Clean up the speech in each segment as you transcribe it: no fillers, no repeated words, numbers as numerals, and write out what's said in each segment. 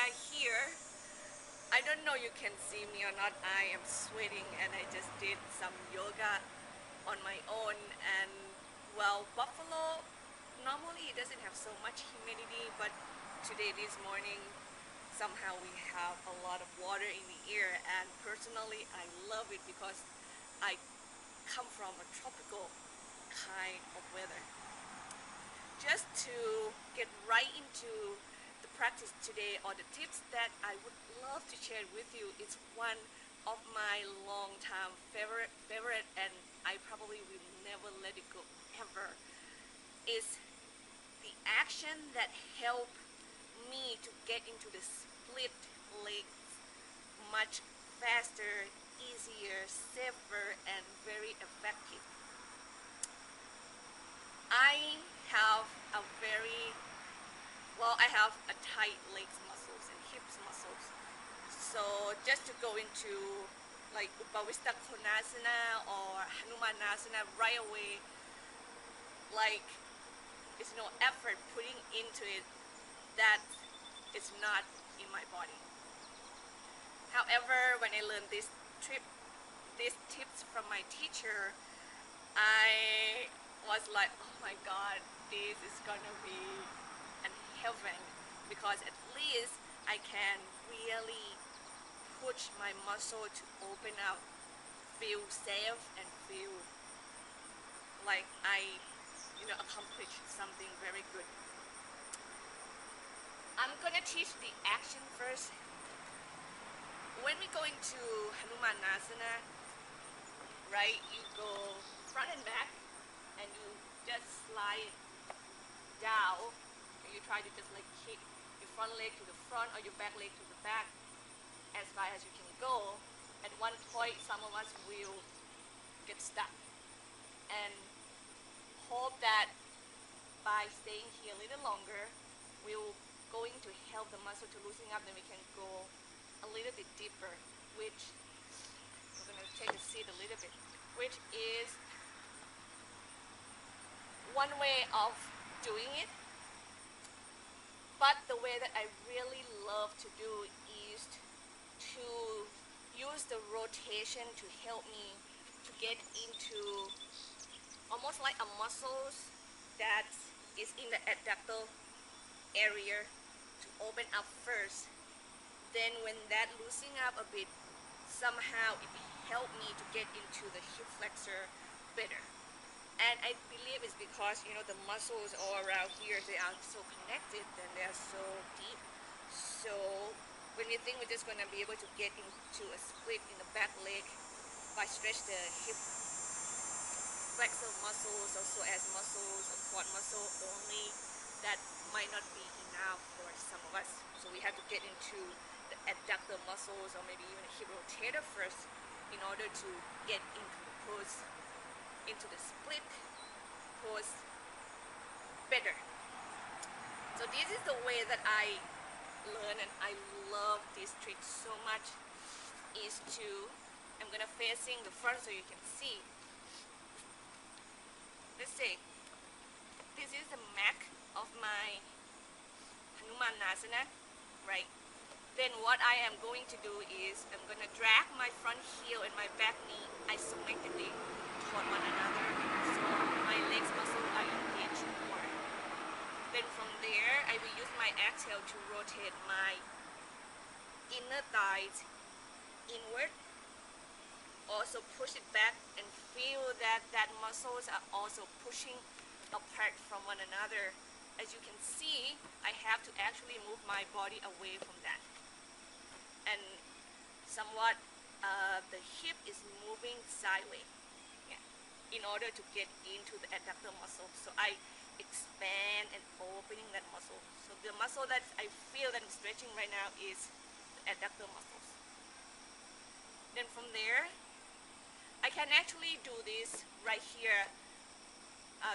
are here. I don't know you can see me or not. I am sweating and I just did some yoga on my own. And well, Buffalo normally it doesn't have so much humidity, but today, this morning, somehow we have a lot of water in the air. And personally, I love it because I come from a tropical kind of weather. Just to get right into the practice today, or the tips that I would love to share with you, it's one of my long time favorite, and I probably will never let it go ever, is the action that help me to get into the split legs much faster, easier, safer, and very effective. I have a very I have a tight legs muscles and hips muscles. So just to go into like Upavista Konasana or Hanumanasana right away, like it's no effort putting into it that is not in my body. However, when I learned these tips from my teacher, I was like, oh my god, this is gonna be an heaven, because at least I can really push my muscle to open up, feel safe, and feel like I accomplished something very good. I'm gonna teach the action first. When we go into Hanumanasana, right, you go front and back, and you just slide down, and you try to just like kick your front leg to the front or your back leg to the back as far as you can go. At one point, some of us will get stuck, and hope that by staying here a little longer, we'll going to help the muscle to loosen up, then we can go a little bit deeper, which we're going to take a seat a little bit, which is one way of doing it. But the way that I really love to do is to use the rotation to help me to get into almost like a muscles that is in the adductor area to open up first. Then when that loosening up a bit, somehow it helped me to get into the hip flexor better. And I believe it's because the muscles all around here, they are so connected and they are so deep. So when you think we're just going to be able to get into a split in the back leg by stretch the hip flexor muscles, also as muscles or quad muscle only, that might not be enough for some of us. So we have to get into the adductor muscles or maybe even a hip rotator first in order to get into the pose, into the split pose better. So this is the way that I learn, and I love this trick so much, is to, I'm gonna facing the front so you can see. Let's say this is the mat of my Hanumanasana, right? Then what I am going to do is I'm going to drag my front heel and my back knee isometrically toward one another, so my legs muscles are engaged more. Then from there, I will use my exhale to rotate my inner thighs inward. Also push it back and feel that muscles are also pushing apart from one another. As you can see, I have to actually move my body away from that. And somewhat the hip is moving sideways, yeah, in order to get into the adductor muscle. So I expand and opening that muscle. So the muscle that I feel that I'm stretching right now is the adductor muscles. Then from there, I can actually do this right here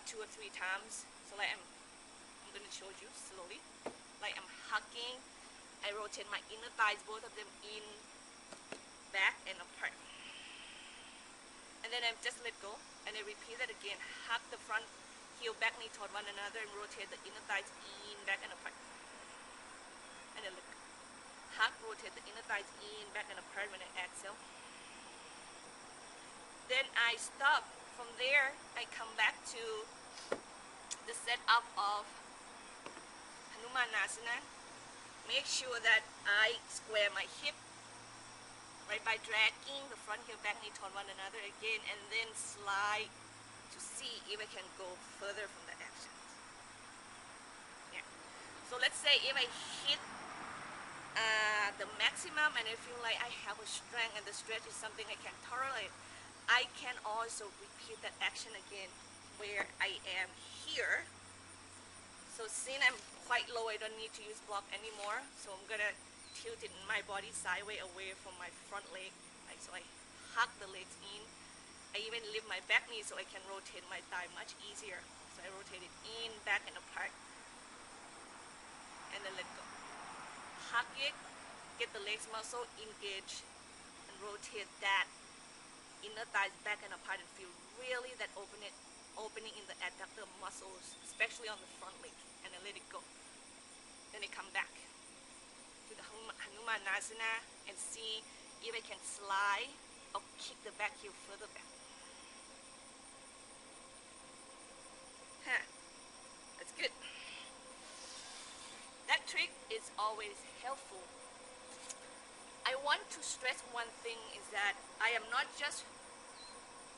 2 or 3 times. So like I'm going to show you slowly. Like I'm hugging, I rotate my inner thighs, both of them in, back, and apart. And then I just let go, and I repeat that again. Hug the front heel, back knee toward one another, and rotate the inner thighs in, back, and apart. And then let go. hug, rotate the inner thighs in, back and apart when I exhale. Then I stop. From there, I come back to the setup of Hanumanasana. Make sure that I square my hip, right, by dragging the front heel, back knee toward one another again, and then slide to see if I can go further from the action. Yeah. So let's say if I hit the maximum and I feel like I have a strength and the stretch is something I can tolerate, I can also repeat that action again where I am here. So since I'm quite low, I don't need to use block anymore. So I'm gonna tilt it in my body sideways away from my front leg. Right? So I hug the legs in. I even lift my back knee so I can rotate my thigh much easier. So I rotate it in, back and apart. And then let go. Hug it, get the legs muscle engaged, and rotate that inner thighs back and apart and feel really that opening in the adductor muscles, especially on the front leg, and then let it go. Then I come back to the Hanumanasana and see if I can slide or kick the back heel further back. That's good. That trick is always helpful. I want to stress one thing is that I am not just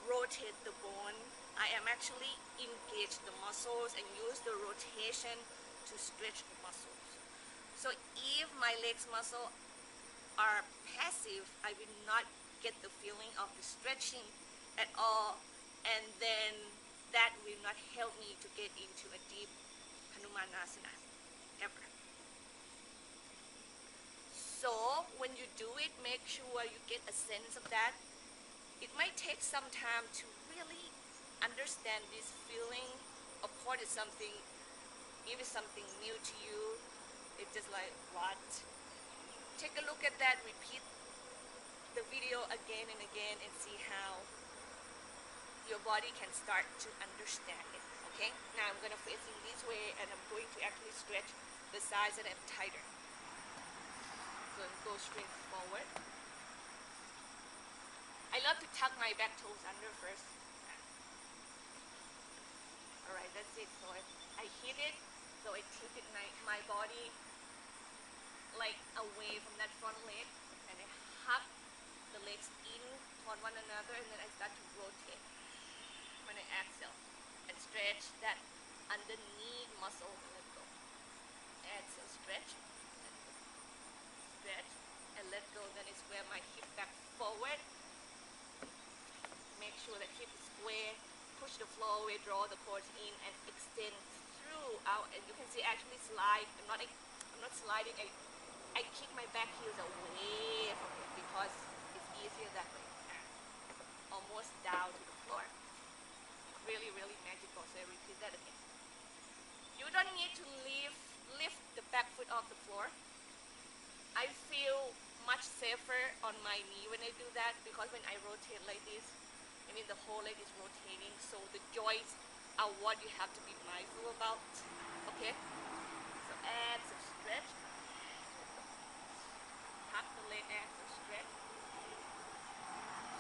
rotate the bone, I am actually engage the muscles and use the rotation to stretch the muscles. So if my legs muscle are passive, I will not get the feeling of the stretching at all, and then that will not help me to get into a deep Hanumanasana ever. So when you do it, make sure you get a sense of that. It might take some time to really understand this feeling. Of course, it's something, if it's something new to you, it's just like, what? Take a look at that, repeat the video again and again and see how your body can start to understand it, okay? Now I'm gonna face it this way and I'm going to actually stretch the sides that I'm tighter. So go straight forward. I love to tuck my back toes under first. Alright, that's it. So I hit it, so I tilted my body like away from that front leg, and I hug the legs in toward one another, and then I start to rotate when I exhale and stretch that underneath muscle and let go. Exhale, stretch, stretch, and let go. Then I square my hip back forward. Make sure that hip is square, push the floor away, draw the quads in, and extend through out. And you can see actually slide. I'm not sliding. I kick my back heels away from it because it's easier that way. Almost down to the floor. Really, really magical. So I repeat that again. You don't need to lift the back foot off the floor. I feel much safer on my knee when I do that because when I rotate like this, I mean the whole leg is rotating, so the joints are what you have to be mindful about. Okay? So exhale, stretch. Hug the leg, exhale, stretch.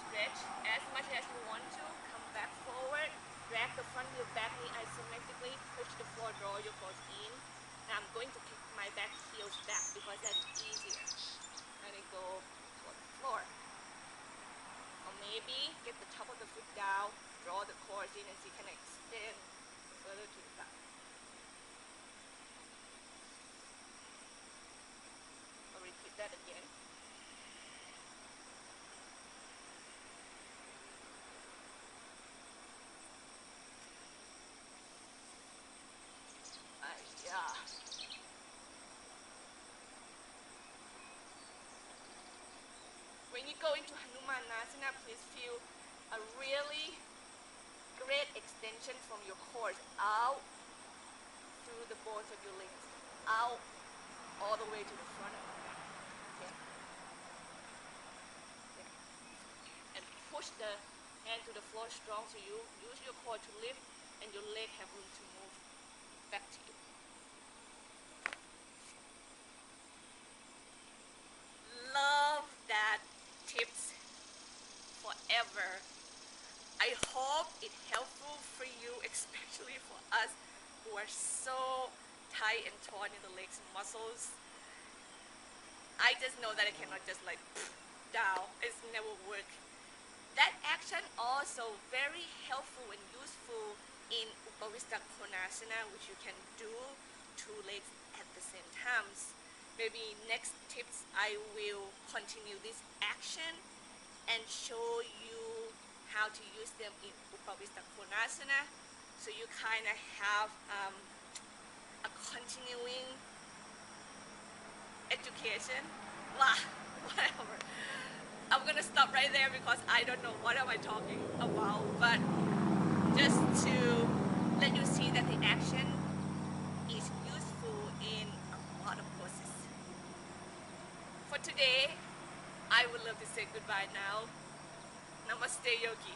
Stretch as much as you want to. Come back forward. Drag the front heel back knee isometrically. Push the floor, draw your quads in. Now I'm going to kick my back heels back because that's easier. And I go toward the floor. Or maybe get the top of the foot down, draw the quads in, and see can I extend further to the back. I'll repeat that again. When you go into Hanumanasana, please feel a really great extension from your core out through the bones of your legs, out all the way to the front of the back. Okay? Yeah. And push the hand to the floor strong so you use your core to lift and your leg have room to move back to you. were so tight and torn in the legs muscles. I just know that I cannot just like down. It's never work. That action also very helpful and useful in Upavista Konasana, which you can do two legs at the same times. Maybe next tips I will continue this action and show you how to use them in Upavista Konasana, so you kind of have a continuing education. Wow, whatever. I'm gonna stop right there because I don't know what am I talking about, but just to let you see that the action is useful in a lot of poses. For today, I would love to say goodbye now. Namaste, Yogi.